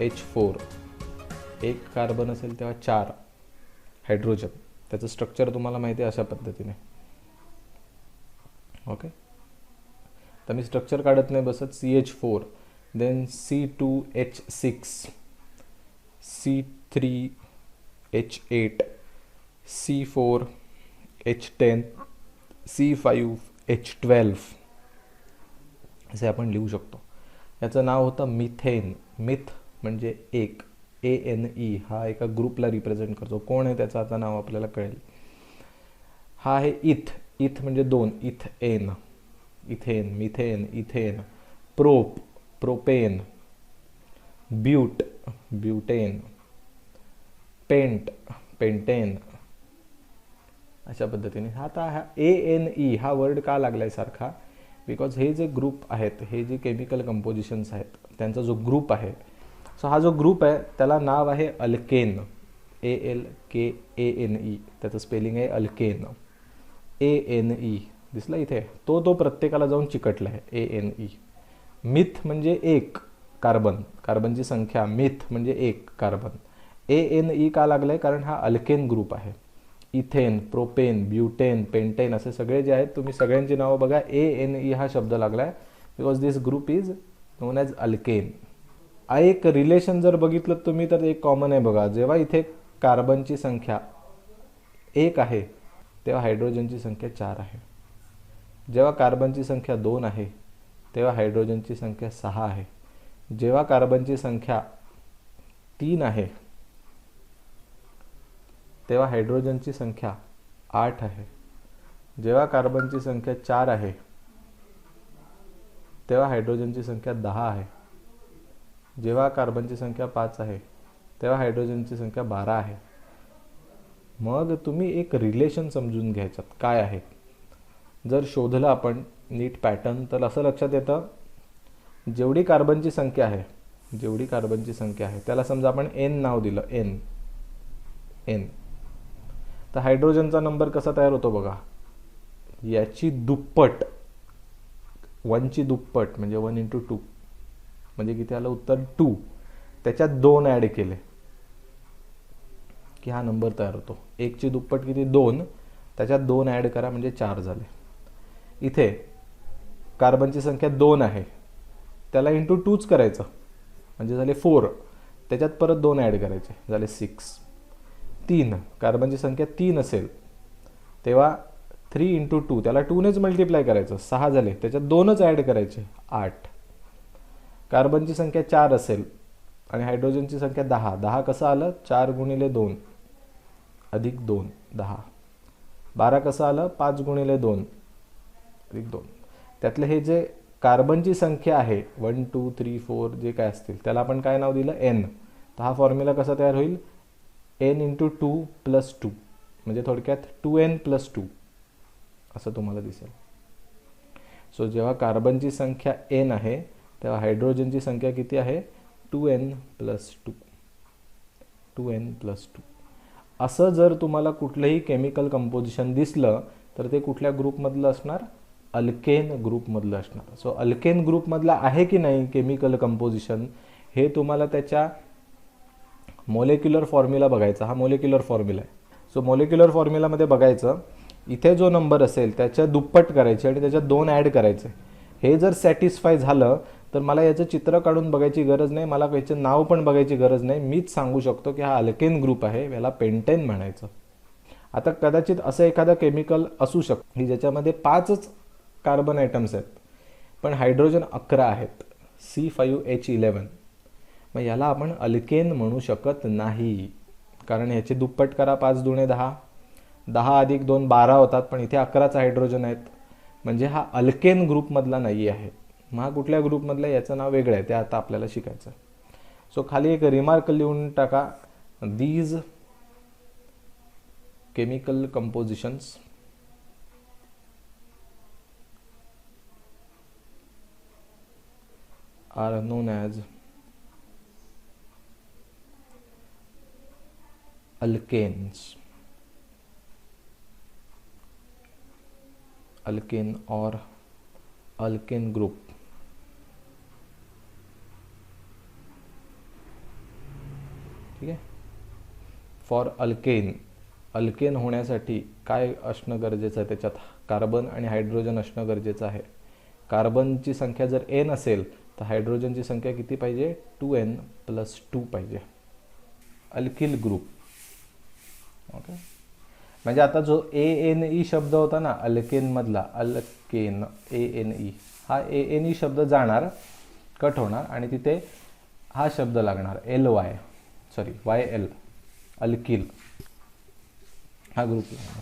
H4 एक carbon असेल तेव्हा 4 हायड्रोजन. त्याचं स्ट्रक्चर तुम्हाला माहिती आहे अशा पद्धतीने. ओके, तर मी स्ट्रक्चर काढत नाही बसत. CH4 then C2H6 C3H8 C4H10 C5H12 असे आपण लिहू शकतो. याचं नाव होतं मिथेन. मिथ म्हणजे एक, ANE हा एका ग्रुपला रिप्रेझेंट करतो. कोण आहे त्याचं आता नाव आपल्याला कळेल. हा आहे इथ. इथ म्हणजे दोन, ethane, ethane, methane, ethane. Prop, propane. But, butane. Pent, pentane. अशा पद्धतीने. आता हा ANE हा वर्ड का लागलाय सारखा, बिकॉज हे जे ग्रुप आहेत, हे जे केमिकल कंपोजिशन्स आहेत, त्यांचा जो ग्रुप आहे, सो हा जो ग्रुप आहे त्याला नाव आहे अल्केन. ALKANE त्याचं स्पेलिंग आहे अल्केन. ANE दिसला इथे, तो प्रत्येकाला जाऊन चिकटला आहे. ANE. मिथ म्हणजे एक कार्बन, कार्बनची संख्या. मिथ म्हणजे एक कार्बन. ANE का लागलाय, कारण हा अल्केन ग्रुप आहे. इथेन, प्रोपेन, ब्युटेन, पेंटेन असे सगळे जे आहेत, तुम्ही सगळ्यांची नावं बघा. ANE हा शब्द लागलाय because this group is non as alkane. एक रिलेशन जर बघितलं तुम्ही तर एक कॉमन आहे बघा. जेव्हा इथे कार्बनची संख्या 1 आहे तेव्हा हायड्रोजनची संख्या 4 आहे. जेव्हा कार्बनची संख्या 2 आहे तेव्हा हायड्रोजनची संख्या 6 आहे. जेव्हा कार्बनची संख्या 3 आहे तेव्हा हायड्रोजनची संख्या 8 आहे. जेव्हा कार्बनची संख्या 4 आहे तेव्हा हायड्रोजनची संख्या 10 आहे. जेव्हा कार्बनची संख्या 5 आहे तेव्हा हायड्रोजनची संख्या 12 आहे. मग तुम्ही एक रिलेशन समजून घ्यायच्यात काय आहे. जर शोधलं आपण नीट पॅटर्न तर असं लक्षात येतं, जेवढी कार्बनची संख्या आहे, जेवढी कार्बनची संख्या आहे त्याला समजा आपण N नाव दिलं. N. तर हायड्रोजनचा नंबर कसा तयार होतो बघा, याची दुप्पट, 1 ची दुप्पट म्हणजे 1 × 2 म्हणजे किती आलं उत्तर 2. त्याच्यात 2 ॲड केले की हा नंबर तयार होतो. 1 ची दुप्पट किती 2, त्याच्यात 2 ॲड करा म्हणजे 4 झाले. इथे कार्बनची संख्या 2 आहे, त्याला × 2च करायचं म्हणजे झाले 4. त्याच्यात परत 2 ॲड करायचे झाले 6. 3, कार्बनची संख्या 3 असेल तेव्हा 3 × 2 त्याला 2नेच मल्टिप्लाय करायचं, 6 झाले. त्याच्यात 2च ॲड करायचे 8. कार्बनची संख्या 4 असेल आणि हायड्रोजनची संख्या 10. 10 कसं आलं, 4 × 2 अधिक 2 10. 12 कसं आलं, 5 × 2 अधिक 2. त्यातले हे जे कार्बनची संख्या आहे 1 2 3 4 जे काय असतील त्याला आपण काय नाव दिलं N. तर हा फॉर्म्युला कसा तयार होईल, N × 2 + 2 म्हणजे थोडक्यात 2N + 2 असं तुम्हाला दिसेल. सो जेव्हा कार्बनची संख्या N आहे तेव्हा हायड्रोजनची संख्या किती आहे, 2N + 2. 2N + 2. असं जर तुम्हाला कुठलंही केमिकल कंपोजिशन दिसलं तर ते कुठल्या ग्रुपमधलं असणार, अल्केन ग्रुपमधलं असणार. सो अल्केन ग्रुपमधलं आहे की नाही केमिकल कंपोजिशन हे तुम्हाला त्याच्या मॉलिक्युलर फॉर्म्युला बघायचा. हा मॉलिक्युलर फॉर्म्युला आहे. सो मॉलिक्युलर फॉर्म्युलामध्ये बघायचं, इथे जो नंबर असेल त्याच्या दुप्पट करायचे आणि त्याच्यात 2 ॲड करायचे. हे जर सॅटिस्फाय झालं तर मला याचं चित्र काढून बघायची गरज नाही, मला याचं नाव पण बघायची गरज नाही. मीच सांगू शकतो की हा अल्केन ग्रुप आहे, याला पेंटेन म्हणायचं. आता कदाचित असं एखादं केमिकल असू शकतं की ज्याच्यामध्ये 5च कार्बन आयटम्स आहेत पण हायड्रोजन 11 आहेत, C5H11. मग याला आपण अल्केन म्हणू शकत नाही, कारण ह्याची दुप्पट करा, 5 × 2 = 10. 10 अधिक 2 12 होतात, पण इथे 11च हायड्रोजन आहेत म्हणजे हा अल्केन ग्रुपमधला नाही आहे. मग हा कुठल्या ग्रुपमधला, याचं नाव वेगळं आहे, ते आता आपल्याला शिकायचं. सो खाली एक रिमार्क लिहून टाका, these chemical compositions are known as alkanes, alkane or alkane group. ठीक आहे. फॉर अल्केन, अल्केन होण्यासाठी काय असणं गरजेचं आहे, त्याच्यात कार्बन आणि हायड्रोजन असणं गरजेचं आहे. कार्बनची संख्या जर n असेल तर हायड्रोजनची संख्या किती पाहिजे, 2n+2 पाहिजे. Alkyl group. ओके, म्हणजे आता जो ANE शब्द होता ना अल्केनमधला, अल्केन ANE, हा ANE शब्द जाणार, कट होणार आणि तिथे हा शब्द लागणार YL, अल्किल, हा ग्रुप लागणार.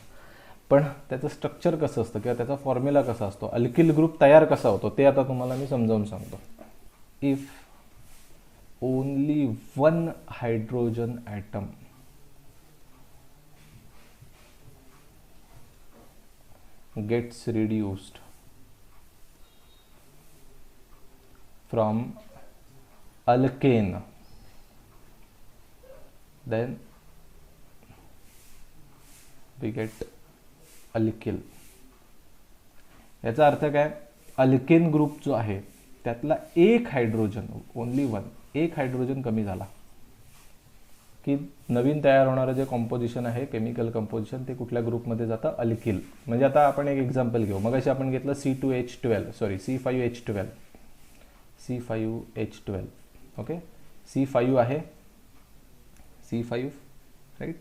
पण त्याचं स्ट्रक्चर कसं असतं किंवा त्याचा फॉर्म्युला कसा असतो, अल्किल ग्रुप तयार कसा होतो ते आता तुम्हाला मी समजावून सांगतो. If only one hydrogen atom gets reduced from alkane, then we get alkyl. याचा अर्थ काय, अल्केन ग्रुप जो आहे त्यातला एक हायड्रोजन, ओनली वन, एक हायड्रोजन कमी झाला की नवीन तयार होणारं जे कॉम्पोजिशन आहे, केमिकल कंपोजिशन, ते कुठल्या ग्रुपमध्ये जातं, अल्किल. म्हणजे आता आपण एक एक्झाम्पल घेऊ. मग अशी आपण घेतलं C5H12. ओके, C5 आहे, C5 राईट.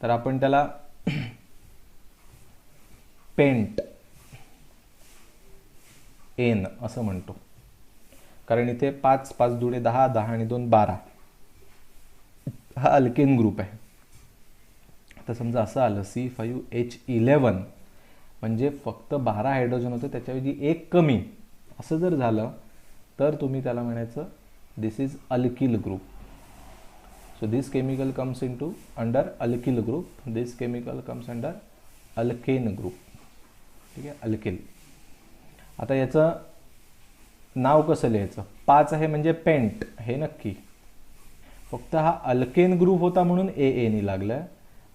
तर आपण त्याला पेंट एन असं म्हणतो, कारण इथे 5 5 दुणे 10, 10 आणि 2 12, हा अल्केन ग्रुप आहे. आता समजा असं आलं C5H11, म्हणजे फक्त 12 हायड्रोजन होते, त्याच्याऐवजी एक कमी, असं जर झालं तर तुम्ही त्याला म्हणायचं this is alkyl group. So this chemical comes into under alkyl group, this chemical comes under alkane group. ठीक आहे, अल्किल. आता याचं नाव कसं लिहायचं, 5 आहे म्हणजे पेंट, हे नक्की. फक्त हा अल्केन ग्रुप होता म्हणून ANE लागलं.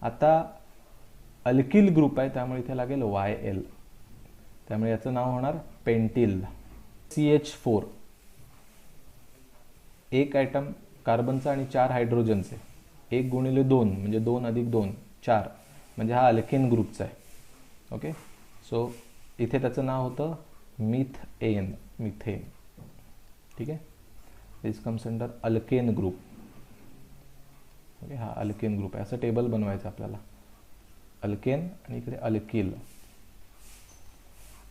आता अल्किल ग्रुप आहे त्यामुळे इथे लागेल YL, त्यामुळे याचं नाव होणार पेंटिल. CH4, एक ॲटम कार्बनचा आणि 4 हायड्रोजनचे, 1 गुणिले 2 म्हणजे 2 अधिक 2 4, म्हणजे हा अल्केन ग्रुपचा आहे. ओके, सो इथे त्याचं नाव होतं मिथेन. ठीक आहे, this comes under alkane group. Okay, हा अल्केन ग्रुप आहे. असं टेबल बनवायचं आपल्याला, अल्केन आणि इकडे अल्किल.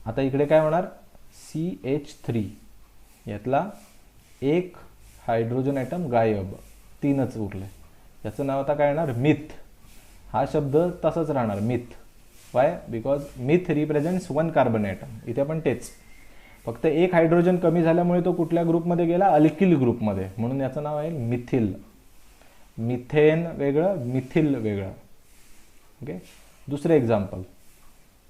आता इकडे काय होणार, CH3, यातला एक हायड्रोजन ॲटम गायब, 3च उरले. याचं नाव आता काय येणार, मिथ. हा शब्द तसाच राहणार, meth. Why, because meth represents 1 carbon atom. इथे पण तेच, फक्त एक हायड्रोजन कमी झाल्यामुळे तो कुठल्या ग्रुपमध्ये गेला, अल्किल ग्रुपमध्ये, म्हणून याचं नाव आहे मिथिल. मिथेन वेगळं, मिथिल वेगळं. ओके, दुसरं एक्झाम्पल,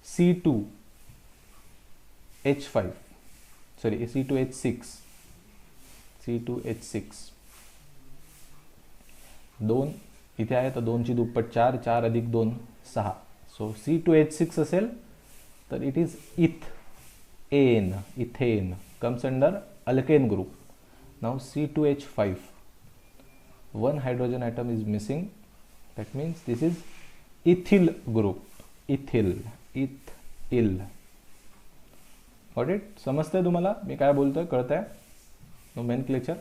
C2H6, 2 इथे आहे तर 2 ची दुप्पट 4, 4 अधिक 2 6. सो C2H6 असेल तर it is ethane comes under alkane group. Now C2H5, 1 hydrogen atom is missing, that means this is ethyl group. ethyl. Got it? समजतंय तुम्हाला मी काय बोलतोय, कळतंय? नोमेनक्लेचर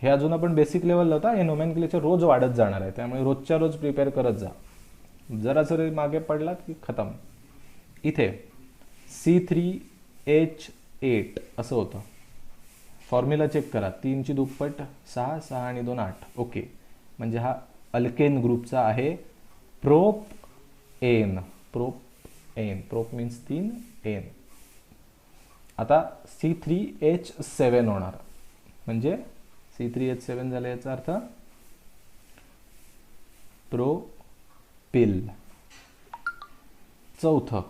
हे अजून आपण बेसिक लेवलला होता, हे नोमेनक्लेचर रोज वाढत जाणार आहे, त्यामुळे रोजच्या रोज प्रिपेअर करत जा. जरा जरी मागे पडलात की खतम. इथे C3H8 असं होतं, फॉर्म्युला चेक करा, 3 ची दुप्पट 6, 6 आणि 2 8. ओके, म्हणजे हा अल्केन ग्रुपचा आहे प्रोपएन. Prop means 3 N. आता C3H7 होणार, म्हणजे C3H7 झालं, याचा अर्थ प्रोपिल. चौथं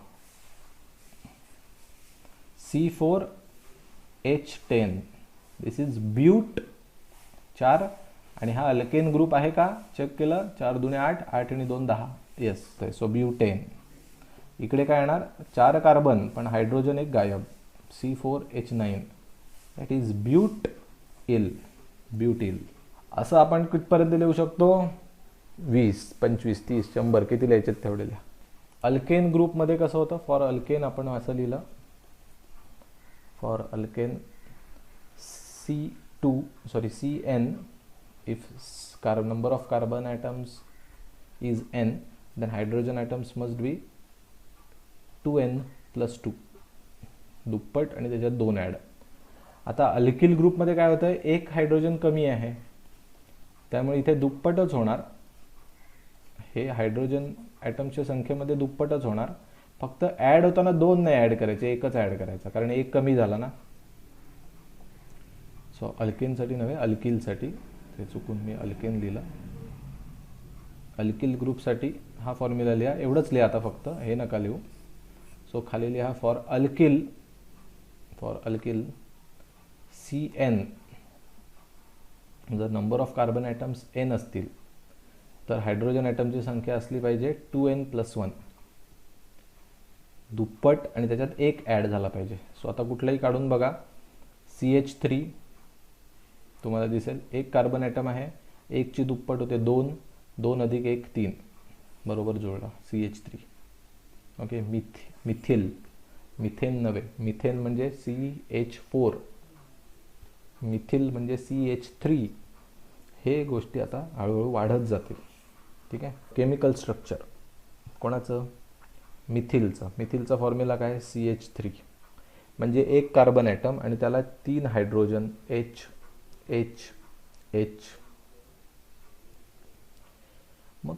C4H10, दिस इज ब्यूट. 4 आणि हा अल्केन ग्रुप आहे का, चेक केलं, 4 दुणे 8, 8 आणि 2 10. Yes, so butane. इकडे काय येणार, 4 कार्बन पण हायड्रोजन एक गायब, C4H9, दॅट इज ब्यूटिल. असं आपण कितपर्यंत लिहू शकतो? 20, 25, 30, 100 किती लिहायचे तेवढे लिहा. अल्केन ग्रुपमध्ये कसं होतं? फॉर अल्केन आपण असं लिहिलं, for alkane CN, if number of carbon atoms is n, then hydrogen atoms must be 2n plus 2, दुप्पट आणि त्याच्यात 2 ॲड. आता अल्किल ग्रुपमध्ये काय होतं? एक हायड्रोजन कमी आहे, त्यामुळे इथे दुप्पटच होणार. हे हायड्रोजन ॲटमच्या संख्येमध्ये दुप्पटच होणार. फक्त ॲड होताना 2 नाही ॲड करायचे, एकच ॲड करायचा, कारण एक कमी झाला ना. सो अल्केनसाठी नव्हे, अल्किलसाठी, ते चुकून मी अल्केन लिहिलं. अल्किल ग्रुपसाठी हा फॉर्म्युला लिहा, एवढंच लिहा आता, फक्त हे नका लिहू. सो खाली लिहा फॉर अल्किल CN, जर number of carbon atoms n असतील तर हायड्रोजन ॲटमची संख्या असली पाहिजे 2n + 1, दुप्पट आणि त्याच्यात एक ॲड झाला पाहिजे. सो आता कुठलंही काढून बघा. CH3 तुम्हाला दिसेल एक कार्बन ॲटम आहे, 1 ची दुप्पट होते 2, 2 + 1 3, बरोबर जुळला CH3. ओके. मिथेन नव्हे, मिथेन म्हणजे CH4, मिथिल म्हणजे CH3. हे गोष्टी आता हळूहळू वाढत जातील. ठीक आहे. केमिकल स्ट्रक्चर कोणाचं? मिथिलचा फॉर्म्युला काय? CH3, म्हणजे एक कार्बन ॲटम आणि त्याला 3 हायड्रोजन H. मग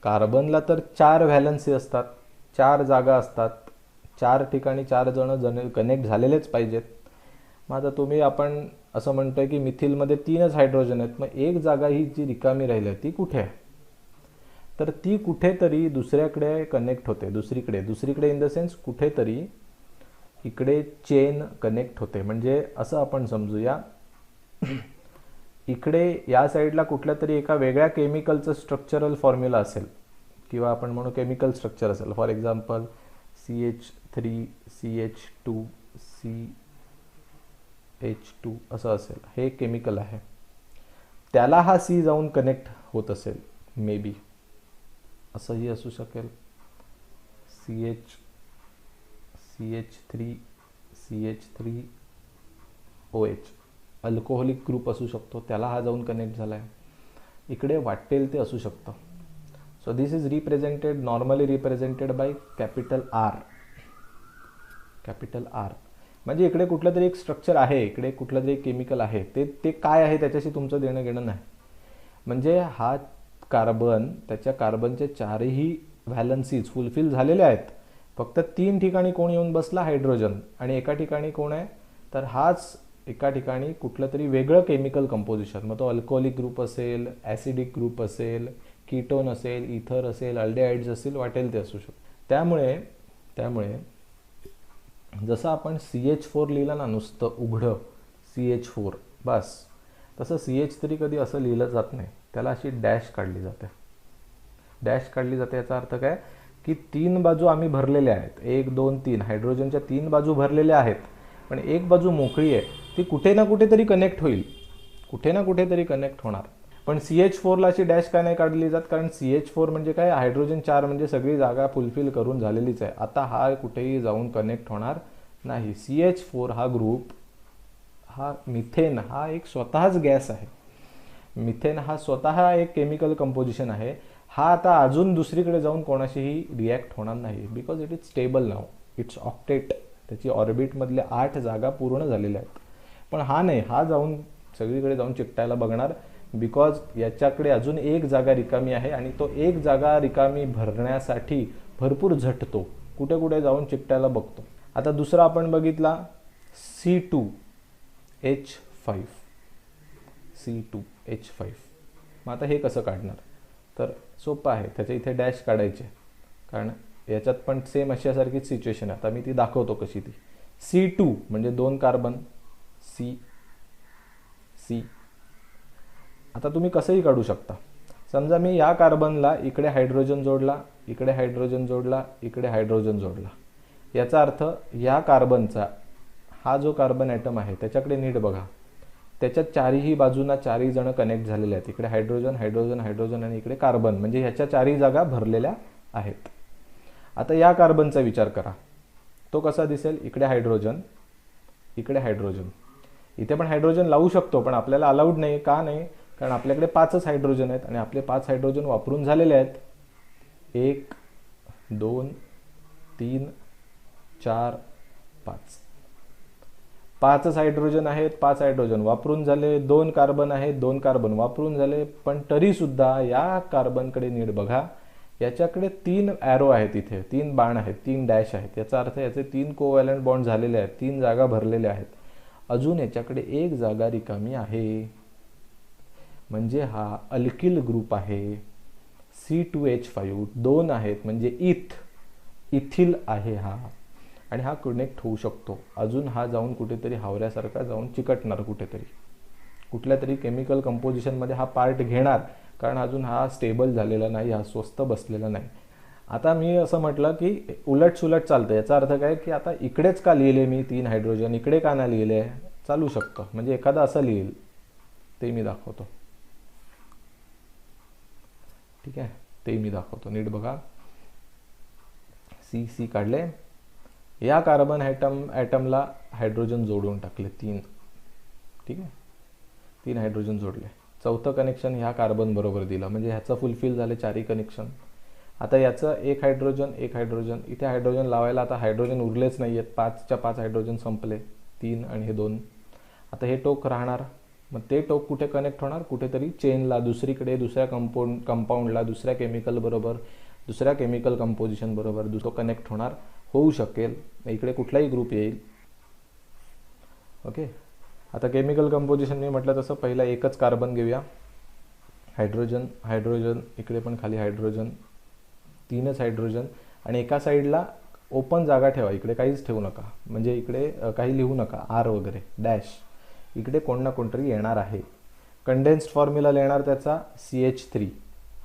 कार्बनला तर 4 व्हॅलन्सी असतात, 4 जागा असतात, 4 ठिकाणी 4 जण कनेक्ट झालेलेच पाहिजेत. मग आता आपण असं म्हणतोय की मिथिलमध्ये 3च हायड्रोजन आहेत, मग एक जागा ही जी रिकामी राहिली ती कुठे आहे? तर ती कुठेतरी दुसऱ्याकडे कनेक्ट होते, दुसरीकडे इन द सेन्स कुठेतरी इकडे चेन कनेक्ट होते. म्हणजे असं आपण समजूया, इकडे या साईडला कुठल्या तरी एका वेगळ्या केमिकलचं स्ट्रक्चरल फॉर्म्युला असेल, किंवा आपण म्हणू केमिकल स्ट्रक्चर असेल. For example CH3 CH2 CH2 असं असेल, हे केमिकल आहे. त्याला हा C जाऊन कनेक्ट होत असेल, मे बी असंही असू शकेल. CH3 OH अल्कोहोलिक ग्रुप असू शकतो, त्याला हा जाऊन कनेक्ट झाला आहे. इकडे वाटेल ते असू शकतं. So this is normally represented by capital R. म्हणजे इकडे कुठलं तरी एक स्ट्रक्चर आहे, इकडे कुठलं तरी केमिकल आहे, ते काय आहे त्याच्याशी तुमचं देणं घेणं नाही. म्हणजे हा कार्बन, त्याच्या कार्बनचे 4ही व्हॅलन्सीज फुलफिल झालेले आहेत. फक्त 3 ठिकाणी कोण येऊन बसला? हायड्रोजन. आणि एका ठिकाणी कोण आहे? तर हाच एका ठिकाणी कुठलं तरी वेगळं केमिकल कंपोजिशन. मग तो अल्कोहोलिक ग्रुप असेल, ॲसिडिक ग्रुप असेल, कीटोन असेल, इथर असेल, अल्डेहाइड्स असेल, वाटेल ते असू शकतो. त्यामुळे जसं आपण CH4 लिहिलं ना, नुसतं उघडं CH4 बस, तसं CH3 कधी असं लिहिलं जात नाही. त्याला अशी डॅश काढली जाते. याचा अर्थ काय? की 3 बाजू आम्ही भरलेल्या आहेत, 1 2 3 हायड्रोजनच्या 3 बाजू भरलेल्या आहेत, पण एक बाजू मोकळी आहे, ती कुठे ना कुठेतरी कनेक्ट होणार. पण CH4ला अशी डॅश काय नाही काढली जात? कारण CH4 म्हणजे काय? हायड्रोजन 4 म्हणजे सगळी जागा फुलफिल करून झालेलीच आहे. आता हा कुठेही जाऊन कनेक्ट होणार नाही. CH4 हा ग्रुप, हा मिथेन हा एक स्वतःच गॅस आहे. मिथेन हा स्वतः एक केमिकल कंपोजिशन आहे. हा आता अजून दुसरीकडे जाऊन कोणाशीही रिॲक्ट होणार नाही, because it is stable now. It's octet. त्याची ऑर्बिटमधल्या 8 जागा पूर्ण झालेल्या आहेत. पण हा नाही, हा जाऊन सगळीकडे जाऊन चिकटायला बघणार, बिकॉज याच्याकडे अजून एक जागा रिकामी आहे आणि तो एक जागा रिकामी भरण्यासाठी भरपूर झटतो, कुठे जाऊन चिकटायला बघतो. आता दुसरा आपण बघितला C2H5. मग आता हे कसं काढणार? तर सोपं आहे, त्याच्या इथे डॅश काढायचे, कारण याच्यात पण सेम अशासारखीच सिच्युएशन आहे. आता मी ती दाखवतो कशी ती. C2 म्हणजे 2 कार्बन, C. आता तुम्ही कसंही काढू शकता. समजा मी या कार्बनला इकडे हायड्रोजन जोडला, इकडे हायड्रोजन जोडला, इकडे हायड्रोजन जोडला. याचा अर्थ या कार्बनचा हा जो कार्बन ॲटम आहे त्याच्याकडे नीट बघा. त्याच्या चारही बाजूंना चारही जण कनेक्ट झालेले आहेत. इकडे हायड्रोजन हायड्रोजन हायड्रोजन आणि इकडे कार्बन, म्हणजे ह्याच्या चारही जागा भरलेल्या आहेत. आता या कार्बनचा विचार करा, तो कसा दिसेल? इकडे हायड्रोजन इकडे हायड्रोजन. इथे पण हायड्रोजन लावू शकतो, पण आपल्याला अलाउड नाही. का नाही? कारण आपल्याकडे 5च हायड्रोजन आहेत आणि आपले 5 हायड्रोजन वापरून झालेले आहेत. 1 2 3 4 5. 5च हायड्रोजन आहेत, 5 हायड्रोजन वापरून झाले. 2 कार्बन आहेत, 2 कार्बन वापरून झाले. पण तरी सुद्धा या कार्बनकडे नीट बघा, याच्याकडे 3 ॲरो आहेत, इथे 3 बाण आहेत, 3 डॅश आहेत. याचा अर्थ याचे 3 कोव्हॅलंट बॉन्ड झालेले आहेत, 3 जागा भरलेल्या आहेत. अजून याच्याकडे 1 जागा रिकामी आहे, म्हणजे हा अल्किल ग्रुप आहे. C2H5 2 आहेत, म्हणजे इथिल आहे हा, आणि हा कनेक्ट होऊ शकतो. अजून हा जाऊन कुठेतरी हावऱ्यासारखा जाऊन चिकटणार कुठेतरी, कुठल्या तरी केमिकल कंपोजिशनमध्ये हा पार्ट घेणार, कारण अजून हा स्टेबल झालेला नाही, हा स्वस्त बसलेला नाही. आता मी असं म्हटलं की उलट सुलट चालतं. याचा अर्थ काय की आता इकडेच का लिहिले मी 3 हायड्रोजन, इकडे का नाही लिहिले? चालू शकतं. म्हणजे एखादा असं लिहिल, ते मी दाखवतो. ठीक आहे, ते मी दाखवतो. नीट बघा. सी काढले. या कार्बन ॲटमला हायड्रोजन जोडून टाकले 3. ठीक आहे, 3 हायड्रोजन जोडले. 4थं कनेक्शन ह्या कार्बन बरोबर दिलं, म्हणजे ह्याचं फुलफिल झाले 4ही कनेक्शन. आता याचं 1 हायड्रोजन 1 हायड्रोजन, इथे हायड्रोजन लावायला आता हायड्रोजन उरलेच नाही आहेत. 5च्या 5 हायड्रोजन संपले, 3 आणि हे 2. आता हे टोक राहणार. मग ते टोक कुठे कनेक्ट होणार? कुठेतरी चेनला, दुसरीकडे, दुसऱ्या कंपाऊंडला, दुसऱ्या केमिकल बरोबर, दुसऱ्या केमिकल कंपोजिशन बरोबर दुसरं कनेक्ट होऊ शकेल. इकडे कुठलाही ग्रुप येईल. ओके, आता केमिकल कंपोजिशन मी म्हटलं तसं पहिला एकच कार्बन घेऊया. हायड्रोजन हायड्रोजन, इकडे पण खाली हायड्रोजन, 3च हायड्रोजन. आणि एका साईडला ओपन जागा ठेवा, इकडे काहीच ठेवू नका, म्हणजे इकडे काही लिहू नका, आर वगैरे डॅश. इकडे कोण ना कोणतरी येणार आहे. कंडेन्स्ड फॉर्म्युला लिहिणार त्याचा CH3.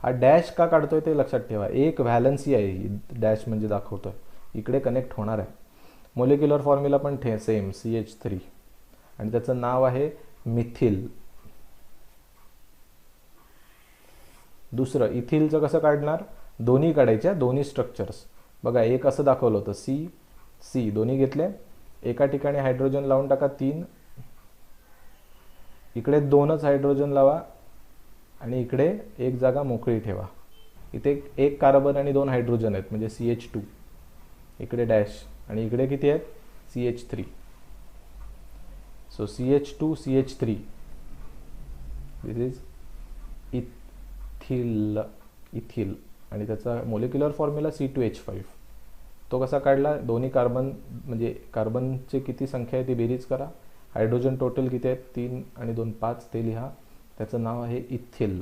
हा डॅश का काढतोय ते लक्षात ठेवा, एक व्हॅलन्सी आहे ही, डॅश म्हणजे दाखवतोय इकडे कनेक्ट होणार आहे. मोलिक्युलर फॉर्म्युला पण सेम CH3, आणि त्याचं नाव आहे मिथिल. दुसरं इथिलचं कसं काढणार? दोन्ही काढायच्या, दोन्ही स्ट्रक्चर्स. बघा, एक असं दाखवलं होतं C दोन्ही घेतले. एका ठिकाणी हायड्रोजन लावून टाका 3, इकडे 2च हायड्रोजन लावा, आणि इकडे एक जागा मोकळी ठेवा. इथे 1 कार्बन आणि 2 हायड्रोजन आहेत, म्हणजे CH2. इकडे डॅश, आणि इकडे किती आहेत? CH3. So CH2 CH3, this is ethyl. आणि त्याचा मोलिक्युलर फॉर्म्युला C2H5. तो कसा काढला? दोन्ही कार्बन, म्हणजे कार्बनची किती संख्या आहे ती बेरीज करा. हायड्रोजन टोटल किती आहेत? 3 आणि 2 5, ते लिहा. त्याचं नाव आहे इथिल.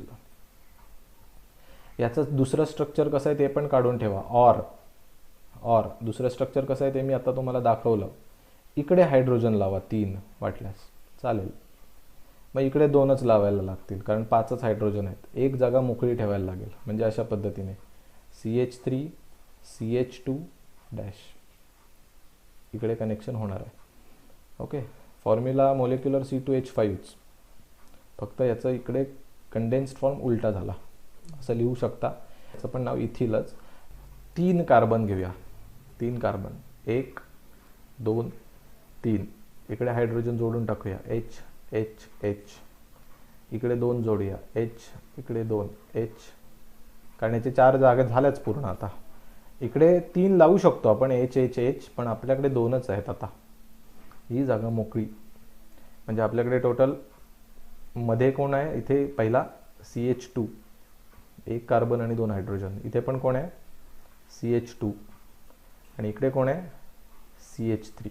याचं दुसरं स्ट्रक्चर कसं आहे ते पण काढून ठेवा. ऑर दुसरं स्ट्रक्चर कसं आहे ते मी आता तुम्हाला दाखवलं. इकडे हायड्रोजन लावा 3 वाटल्यास चालेल. मग इकडे 2च लावायला लागतील, कारण 5च हायड्रोजन आहेत. एक जागा मोकळी ठेवायला लागेल, म्हणजे अशा पद्धतीने CH3 CH2 डॅश, इकडे कनेक्शन होणार आहे. ओके, फॉर्म्युला मोलिक्युलर C2H5च, फक्त याचं इकडे कंडेन्स्ड फॉर्म उलटा झाला, असं लिहू शकता. याचं पण नाव इथिलच. 3 कार्बन घेऊया. 3 कार्बन, 1 2 3. इकडे हायड्रोजन जोडून टाकूया, H H H. इकडे 2 जोडूया, H, इकडे 2 H. कारण याचे 4 जागा झाल्याच पूर्ण. आता इकडे 3 लावू शकतो आपण, H H H, पण आपल्याकडे 2च आहेत. आता ही जागा मोकळी, म्हणजे आपल्याकडे टोटल मध्ये कोण आहे? इथे पहिला CH2, 1 कार्बन आणि 2 हायड्रोजन. इथे पण कोण आहे? CH2. आणि इकडे कोण आहे? CH3.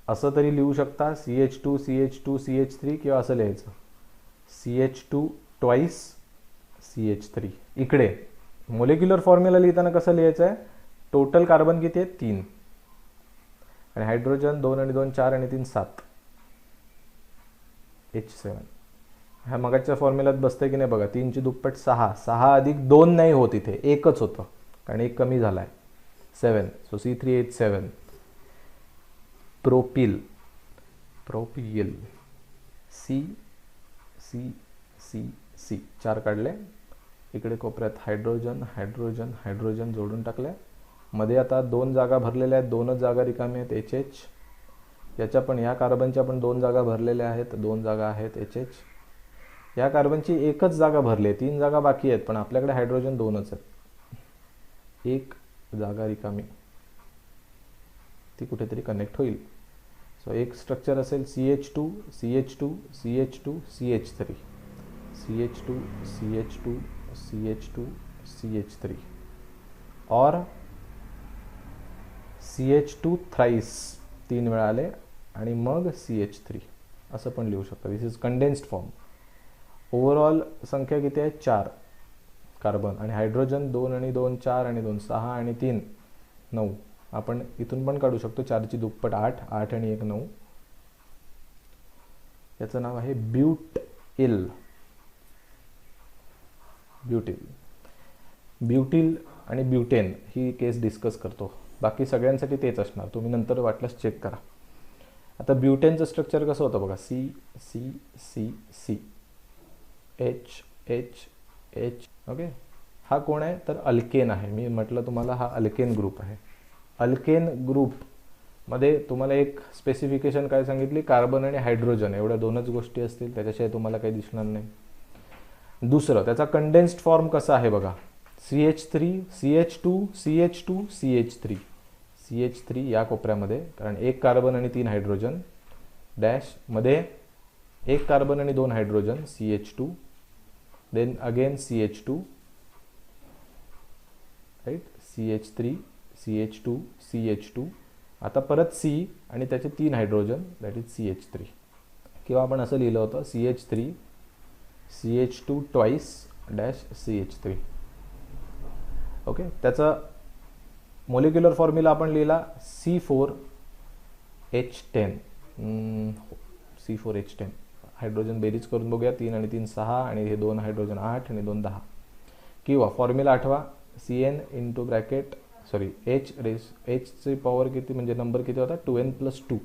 असं तरी लिहू शकता, CH2 CH2 CH3, किंवा असं लिहायचं CH2 ट्वाइस CH3. इकडे मोलिक्युलर फॉर्म्युला लिहिताना कसं लिहायचं आहे? टोटल कार्बन किती आहेत? 3, आणि हायड्रोजन 2 आणि 2 4 आणि 3 7, H7. ह्या मगाच्या फॉर्म्युल्यात बसतंय की नाही बघा. 3ची दुप्पट 6, 6 अधिक 2 नाही होत, इथे 1च होतं, कारण 1 कमी झाला आहे. 7, so C3H7. Propyl C C C C 4 काढले. इकडे कोपऱ्यात हायड्रोजन हायड्रोजन हायड्रोजन जोडून टाकले. मध्ये आता 2 जागा भरलेल्या आहेत, 2च जागा रिकामी आहेत, एच एच. याच्या पण या कार्बनच्या पण 2 जागा भरलेल्या आहेत, 2 जागा आहेत एच एच. या कार्बनची एकच जागा भरली आहे, 3 जागा बाकी आहेत, पण आपल्याकडे हायड्रोजन 2च आहेत. एक जागा रिकामी, ती कुठेतरी कनेक्ट होईल. सो एक स्ट्रक्चर असेल CH2 CH2 CH2 CH3 CH2 CH2 CH2 CH3 और CH2 थ्राइस 3 वेळा आले आणि मग CH3 असं पण लिहू शकतो. दिस इज कंडेन्स्ड फॉर्म. ओव्हरऑल संख्या किती आहे? 4 कार्बन आणि हायड्रोजन 2 आणि 2 4 आणि 2 6 आणि 3 9. आपण इथून पण काढू शकतो 4 ची दुप्पट 8, 8 आणि 1 9. याचं नाव आहे ब्यूटइल. ब्यूटिल आणि ब्यूटेन ही केस डिस्कस करतो. बाकी सगळ्यांसाठी तेच असणार, तुम्ही नंतर वाटल्यास चेक करा. आता ब्यूटेनचं स्ट्रक्चर कसं होतं बघा. C C C C H H H. Okay, हा कोण आहे तर अल्केन आहे. मी म्हटलं तुम्हाला हा अल्केन ग्रुप आहे. अल्केन ग्रुपमध्ये तुम्हाला एक स्पेसिफिकेशन काय सांगितली, कार्बन आणि हायड्रोजन एवढ्या 2च गोष्टी असतील, त्याच्याशिवाय तुम्हाला काही दिसणार नाही. दुसरं त्याचा कंडेन्स्ड फॉर्म कसा आहे बघा. CH3 CH2 CH2 CH3 CH3 या कोपऱ्यामध्ये, कारण 1 कार्बन आणि 3 हायड्रोजन डॅश मध्ये 1 कार्बन आणि 2 hydrogen CH2, then again CH2 right, CH3 CH2 CH2, आता परत C आणि त्याचे 3 हायड्रोजन दॅट इज CH3. किंवा आपण असं लिहिलं होतं CH3 CH2 twice dash CH3. Okay, त्याचा मोलिक्युलर फॉर्म्युला आपण लिहिला C4H10. C4H10 हायड्रोजन बेरीज करून बघूया. 3 आणि 3 6 आणि हे 2 हायड्रोजन 8 आणि 2 10. किंवा फॉर्म्युला आठवा CN into bracket sorry H ची पॉवर किती म्हणजे नंबर किती होता 2n+2.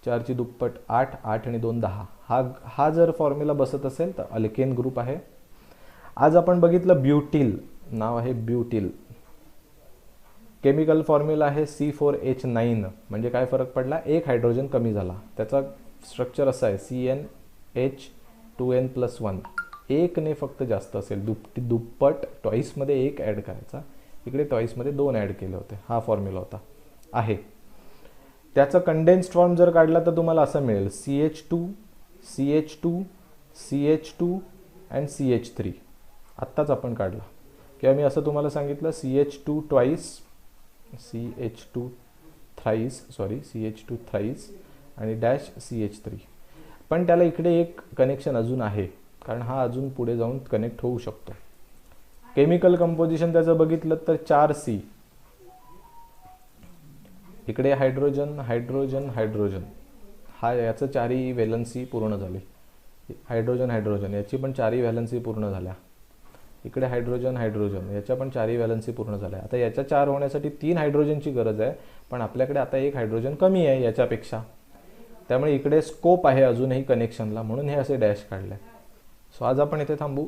4 ची दुप्पट 8, 8 आणि 2 10. हा जर फॉर्म्युला बसत असेल तर अल्केन ग्रुप आहे. आज आपण बघितलं ब्यूटिल, नाव आहे ब्यूटिल. केमिकल फॉर्म्युला आहे C4H9. म्हणजे काय फरक पडला, 1 हायड्रोजन कमी झाला. त्याचा स्ट्रक्चर असा आहे CnH2n+1. 1 ने फक्त जास्त असेल, दुप्पट ट्वाईसमध्ये 1 ॲड करायचा, इकडे ट्वाईसमध्ये 2 ॲड केले होते. हा फॉर्म्युला होता आहे. त्याचा कंडेन्स्ड फॉर्म जर काढला तर तुम्हाला असं मिळेल CH2 CH2 CH2 and CH3. आत्ताच आपण काढला. किंवा मी असं तुम्हाला सांगितलं CH2 twice CH2 thrice sorry CH2 thrice आणि डॅश CH3. पण त्याला इकडे एक कनेक्शन अजून आहे, कारण हा अजून पुढे जाऊन कनेक्ट होऊ शकतो. केमिकल कंपोजिशन त्याचं बघितलं तर 4C. इकडे हायड्रोजन हायड्रोजन हायड्रोजन, हा याचं 4ही व्हॅलन्सी पूर्ण झाली. हायड्रोजन हायड्रोजन याची पण 4ही व्हॅलन्सी पूर्ण झाल्या. इकडे हायड्रोजन हायड्रोजन याच्या पण 4ही व्हॅलन्सी पूर्ण झाल्या. आता याच्या 4 होण्यासाठी 3 हायड्रोजनची गरज आहे, पण आपल्याकडे आता 1 हायड्रोजन कमी आहे याच्यापेक्षा. त्यामुळे इकडे स्कोप आहे अजूनही कनेक्शनला, म्हणून हे असे डॅश काढले. सो आज आपण इथे थांबू.